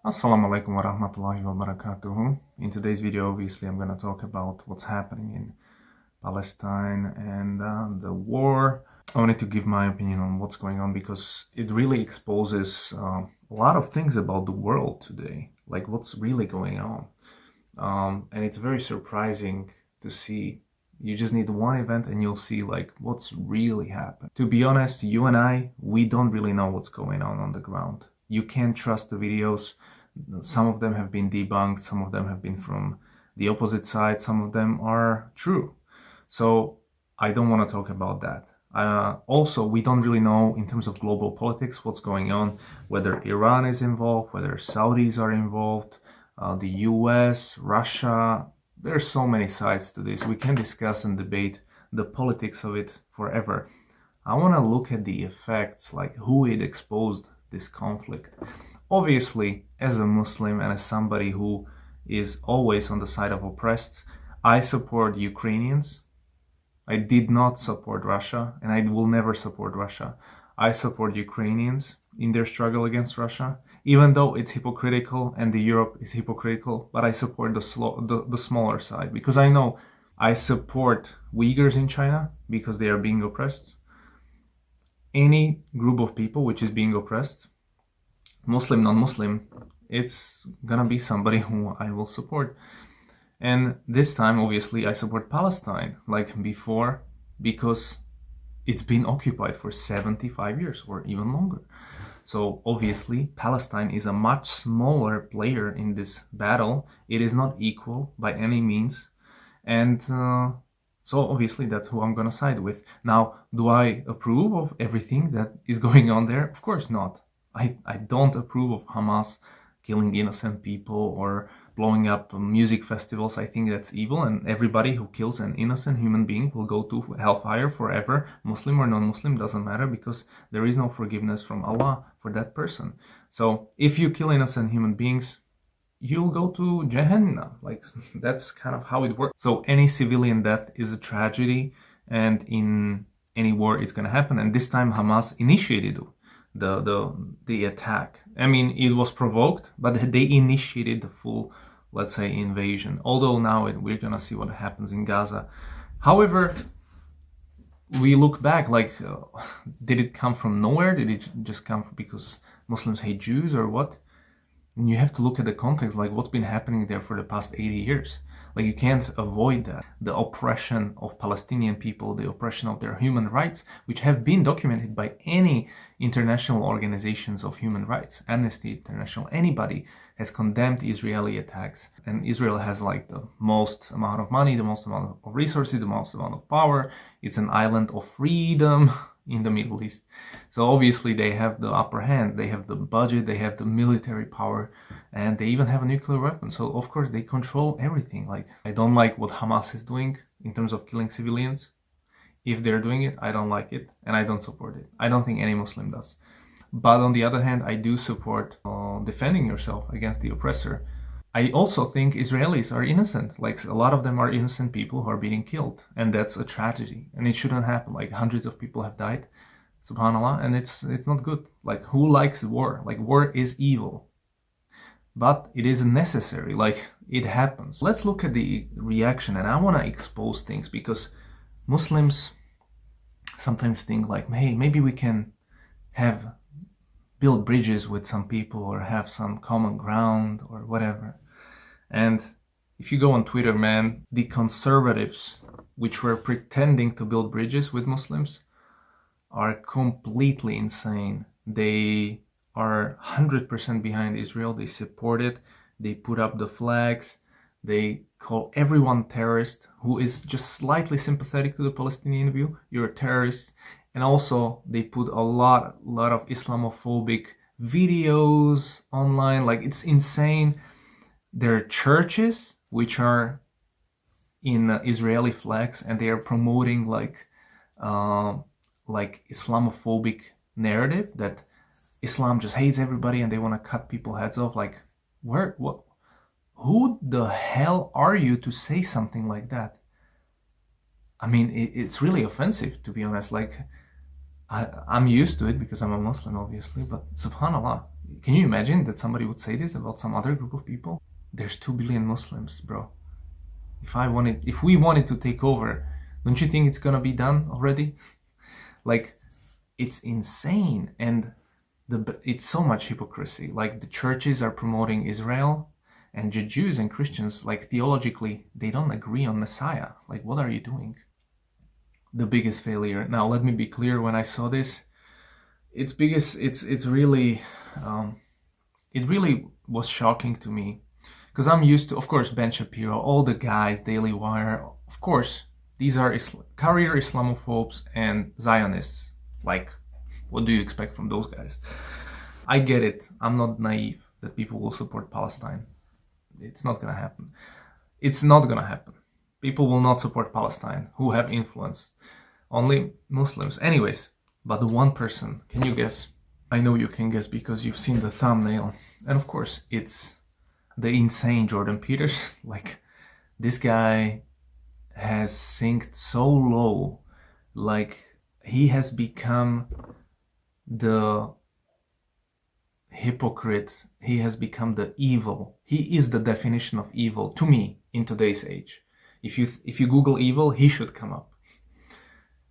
Assalamu alaikum wa rahmatullahi wa barakatuhu. In today's video, obviously, I'm going to talk about what's happening in Palestine and the war. I wanted to give my opinion on what's going on because it really exposes a lot of things about the world today, like what's really going on. And it's very surprising to see. You just need one event and you'll see like what's really happened. To be honest, you and I, we don't really know what's going on the ground. You can't trust the videos. Some of them have been debunked, some of them have been from the opposite side, some of them are true. So I don't want to talk about that. Also, we don't really know in terms of global politics what's going on, whether Iran is involved, whether Saudis are involved, the US, Russia. There's so many sides to this. We can discuss and debate the politics of it forever. I want to look at the effects, like who it exposed this conflict. Obviously, as a Muslim and as somebody who is always on the side of oppressed, I support Ukrainians. I did not support Russia, and I will never support Russia. I support Ukrainians in their struggle against Russia, even though it's hypocritical and the Europe is hypocritical, but I support the smaller side because I know I support Uyghurs in China because they are being oppressed. Any group of people which is being oppressed, Muslim, non-Muslim, it's gonna be somebody who I will support. And this time, obviously, I support Palestine like before because it's been occupied for 75 years or even longer. So obviously, Palestine is a much smaller player in this battle. It is not equal by any means. And so obviously, that's who I'm gonna side with. Now, do I approve of everything that is going on there? Of course not. I don't approve of Hamas killing innocent people or blowing up music festivals. I think that's evil, and everybody who kills an innocent human being will go to hellfire forever. Muslim or non-Muslim, doesn't matter, because there is no forgiveness from Allah for that person. So if you kill innocent human beings, you'll go to Jahannam. Like, that's kind of how it works. So any civilian death is a tragedy, and in any war it's gonna happen. And this time Hamas initiated the attack. I mean, it was provoked, but they initiated the full, let's say, invasion. Although now we're gonna see what happens in Gaza. However, we look back, like, did it come from nowhere? Did it just come because Muslims hate Jews or what? And you have to look at the context, like what's been happening there for the past 80 years. Like, you can't avoid that. The oppression of Palestinian people, the oppression of their human rights, which have been documented by any international organizations of human rights, Amnesty International, anybody has condemned Israeli attacks. And Israel has like the most amount of money, the most amount of resources, the most amount of power. It's an island of freedom in the Middle East. So obviously they have the upper hand, they have the budget, they have the military power, and they even have a nuclear weapon. So of course they control everything. Like, I don't like what Hamas is doing in terms of killing civilians. If they're doing it, I don't like it and I don't support it. I don't think any Muslim does. But on the other hand, I do support defending yourself against the oppressor. I also think Israelis are innocent. Like, a lot of them are innocent people who are being killed, and that's a tragedy, and it shouldn't happen. Like, hundreds of people have died, subhanallah, and it's not good. Like, who likes war? Like, war is evil, but it is necessary. Like, it happens. Let's look at the reaction, and I want to expose things because Muslims sometimes think like, hey, maybe we can build bridges with some people or have some common ground or whatever. And if you go on Twitter, man, the conservatives, which were pretending to build bridges with Muslims, are completely insane. They are 100% behind Israel. They support it. They put up the flags. They call everyone terrorist who is just slightly sympathetic to the Palestinian view. You're a terrorist. And also they put a lot of Islamophobic videos online. Like, it's insane. There are churches which are in Israeli flags, and they are promoting like Islamophobic narrative that Islam just hates everybody and they want to cut people's heads off. Like, who the hell are you to say something like that? I mean, it's really offensive, to be honest. Like, I'm used to it because I'm a Muslim, obviously, but subhanAllah, Can you imagine that somebody would say this about some other group of people? There's 2 billion Muslims, bro. If we wanted to take over, don't you think it's gonna be done already? Like, it's insane, and it's so much hypocrisy. Like, the churches are promoting Israel, and the Jews and Christians, like, theologically, they don't agree on Messiah. Like, what are you doing? The biggest failure. Now, let me be clear. When I saw this, it really was shocking to me, because I'm used to, of course, Ben Shapiro, all the guys, Daily Wire. Of course, these are career Islamophobes and Zionists. Like, what do you expect from those guys? I get it. I'm not naive that people will support Palestine. It's not gonna happen. It's not gonna happen. People will not support Palestine who have influence. Only Muslims. Anyways, but the one person, can you guess? I know you can guess because you've seen the thumbnail. And of course, it's the insane Jordan Peterson. Like, this guy has synced so low. Like, he has become the hypocrite. He has become the evil. He is the definition of evil to me in today's age. If you Google evil, he should come up.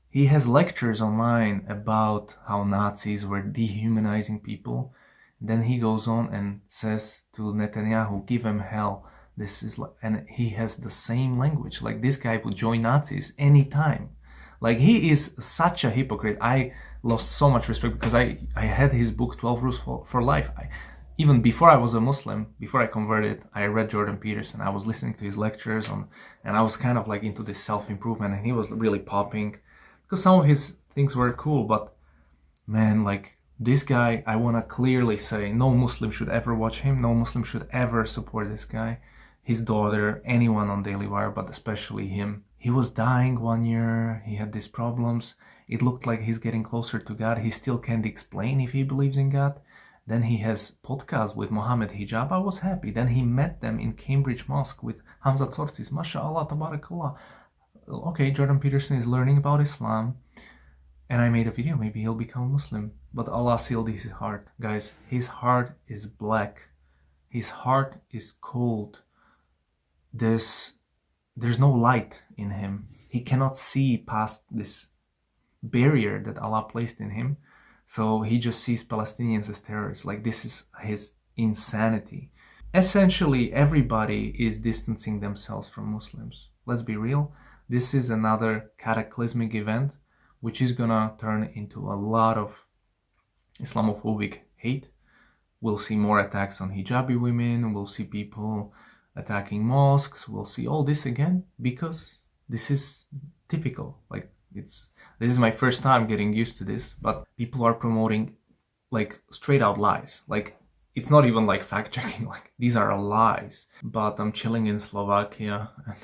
He has lectures online about how Nazis were dehumanizing people. Then he goes on and says to Netanyahu, give him hell. This is and he has the same language. Like, this guy would join Nazis anytime. Like, he is such a hypocrite. I lost so much respect because I had his book 12 Rules for Life. Even before I was a Muslim, before I converted, I read Jordan Peterson. I was listening to his lectures and I was kind of like into this self-improvement, and he was really popping because some of his things were cool. But man, like, this guy, I want to clearly say, no Muslim should ever watch him. No Muslim should ever support this guy, his daughter, anyone on Daily Wire, but especially him. He was dying 1 year. He had these problems. It looked like he's getting closer to God. He still can't explain if he believes in God. Then he has podcasts with Mohammed Hijab. I was happy. Then he met them in Cambridge Mosque with Hamza Tzortzis. MashaAllah, tabarakallah. Okay, Jordan Peterson is learning about Islam. And I made a video. Maybe he'll become a Muslim. But Allah sealed his heart. Guys, his heart is black. His heart is cold. There's no light in him. He cannot see past this barrier that Allah placed in him. So he just sees Palestinians as terrorists. Like, this is his insanity. Essentially, everybody is distancing themselves from Muslims. Let's be real. This is another cataclysmic event which is gonna turn into a lot of Islamophobic hate. We'll see more attacks on hijabi women. We'll see people attacking mosques. We'll see all this again because this is typical. Like, this is my first time getting used to this, but people are promoting like straight out lies. Like, it's not even like fact checking, like, these are lies. But I'm chilling in Slovakia and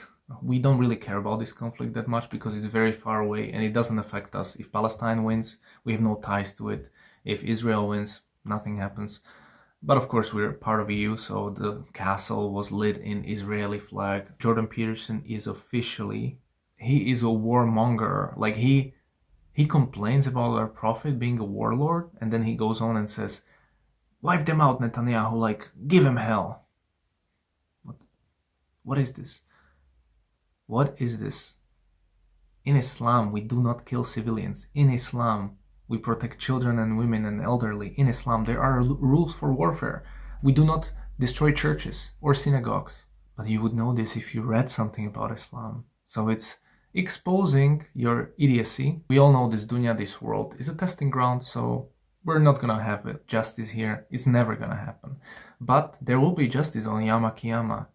we don't really care about this conflict that much because it's very far away and it doesn't affect us. If Palestine wins, we have no ties to it. If Israel wins, nothing happens. But of course, we're part of EU, so the castle was lit in Israeli flag. Jordan Peterson is officially, he is a warmonger. Like, he complains about our prophet being a warlord, and then he goes on and says, wipe them out, Netanyahu, like, give him hell. What is this? What is this? In Islam, we do not kill civilians. In Islam, we protect children and women and elderly. In Islam, there are rules for warfare. We do not destroy churches or synagogues. But you would know this if you read something about Islam. So it's exposing your idiocy. We all know this dunya, this world, is a testing ground, so we're not gonna have justice here. It's never gonna happen. But there will be justice on Yom Kiyama.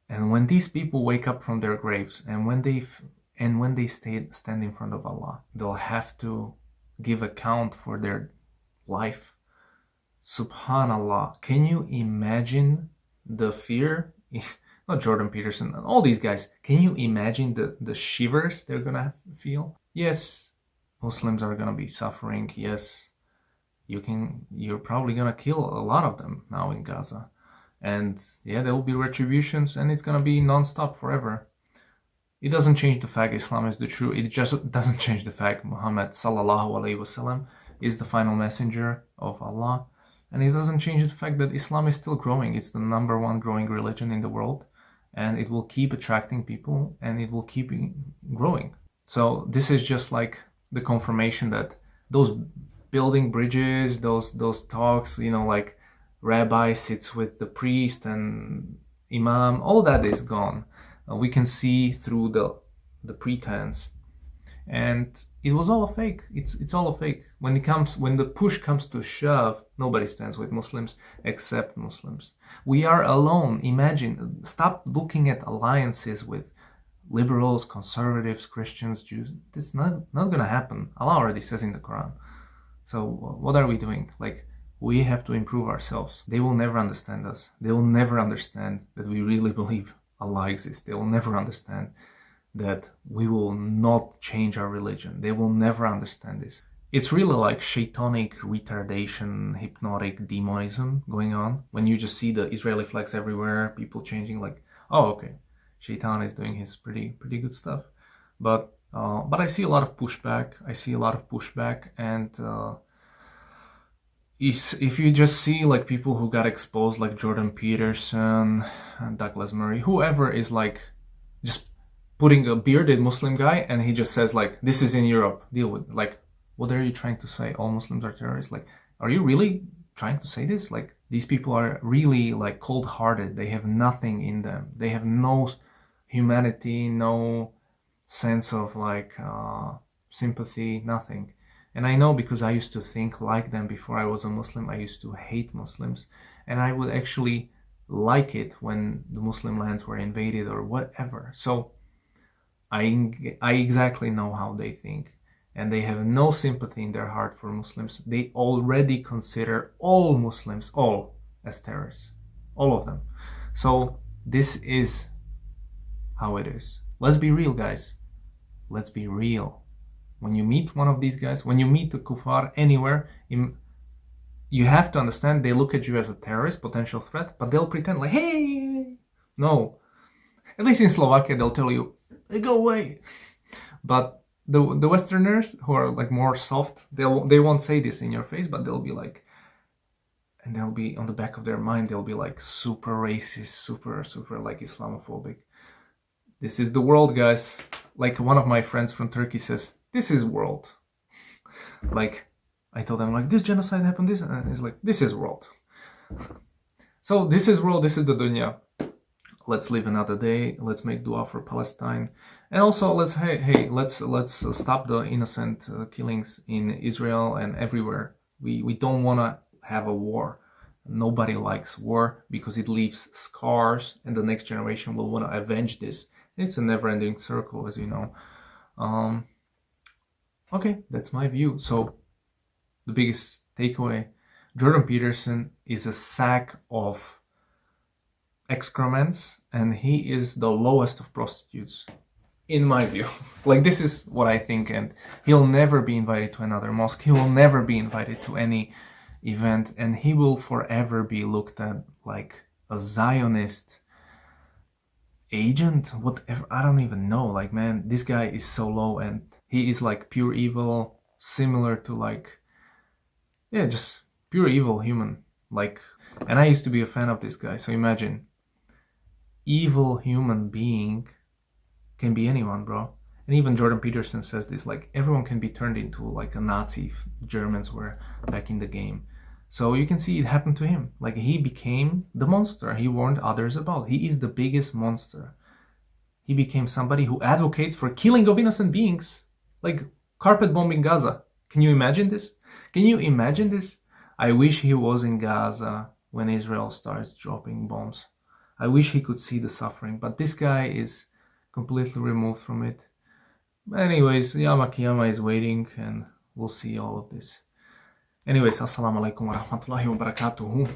And when these people wake up from their graves and when they stand in front of Allah, they'll have to give account for their life. Subhanallah. Can you imagine the fear? Not Jordan Peterson and all these guys. Can you imagine the shivers they're gonna feel? Yes, Muslims are gonna be suffering. Yes, you're probably gonna kill a lot of them now in Gaza. And yeah, there will be retributions and it's gonna be non-stop forever. It doesn't change the fact Islam is the true. It just doesn't change the fact Muhammad sallallahu alaihi wasallam is the final messenger of Allah. And it doesn't change the fact that Islam is still growing. It's the #1 growing religion in the world, and it will keep attracting people, and it will keep growing. So this is just like the confirmation that those building bridges, those talks, like rabbi sits with the priest and imam, all that is gone. We can see through the pretense, and it was all a fake. It's all a fake. When the push comes to shove, nobody stands with Muslims except Muslims. We are alone. Imagine. Stop looking at alliances with liberals, conservatives, Christians, Jews. It's not gonna happen. Allah already says in the Quran. So what are we doing? Like, we have to improve ourselves. They will never understand us. They will never understand that we really believe Allah exists. They will never understand that we will not change our religion. They will never understand this. It's really like shaitanic retardation, hypnotic demonism going on. When you just see the Israeli flags everywhere, people changing, like, oh, okay, Shaitan is doing his pretty good stuff. But I see a lot of pushback. And if you just see like people who got exposed, like Jordan Peterson and Douglas Murray, whoever is like just putting a bearded Muslim guy, and he just says like, this is in Europe, deal with, like, what are you trying to say? All Muslims are terrorists? Like, are you really trying to say this? Like, these people are really like cold-hearted. They have nothing in them. They have no humanity, no sense of like sympathy, nothing. And I know, because I used to think like them before I was a Muslim. I used to hate Muslims, and I would actually like it when the Muslim lands were invaded or whatever. So I exactly know how they think, and they have no sympathy in their heart for Muslims. They already consider all Muslims, all, as terrorists, all of them. So this is how it is. Let's be real, guys. Let's be real. When you meet one of these guys, when you meet the kuffar anywhere, you have to understand they look at you as a terrorist, potential threat, but they'll pretend like, hey, no. At least in Slovakia, they'll tell you, hey, go away. But the Westerners who are like more soft, they won't say this in your face, but they'll be like, and they'll be on the back of their mind, they'll be like super racist, super like Islamophobic. This is the world, guys. Like one of my friends from Turkey says, this is world. Like, I told them like, this genocide happened, this, and it's like, this is world. So this is world, this is the dunya. Let's live another day. Let's make dua for Palestine, and also let's stop the innocent killings in Israel and everywhere. We don't want to have a war. Nobody likes war because it leaves scars, and the next generation will want to avenge this. It's a never-ending circle, as you know. Okay, that's my view. So the biggest takeaway: Jordan Peterson is a sack of excrements, and he is the lowest of prostitutes, in my view. Like, this is what I think, and he'll never be invited to another mosque. He will never be invited to any event, and he will forever be looked at like a Zionist agent, whatever. I don't even know. Like, man, this guy is so low, and he is like pure evil, similar to like, yeah, just pure evil human. Like, and I used to be a fan of this guy. So imagine, evil human being can be anyone, bro. And even Jordan Peterson says this, like, everyone can be turned into like a Nazi if Germans were back in the game. So you can see it happened to him. Like, he became the monster he warned others about. He is the biggest monster. He became somebody who advocates for killing of innocent beings, like carpet bombing Gaza. Can you imagine this? Can you imagine this? I wish he was in Gaza when Israel starts dropping bombs. I wish he could see the suffering, but this guy is completely removed from it. Anyways, Yama Kiyama is waiting, and we'll see all of this. Anyways, assalamu alaikum wa rahmatullahi wa barakatuhu.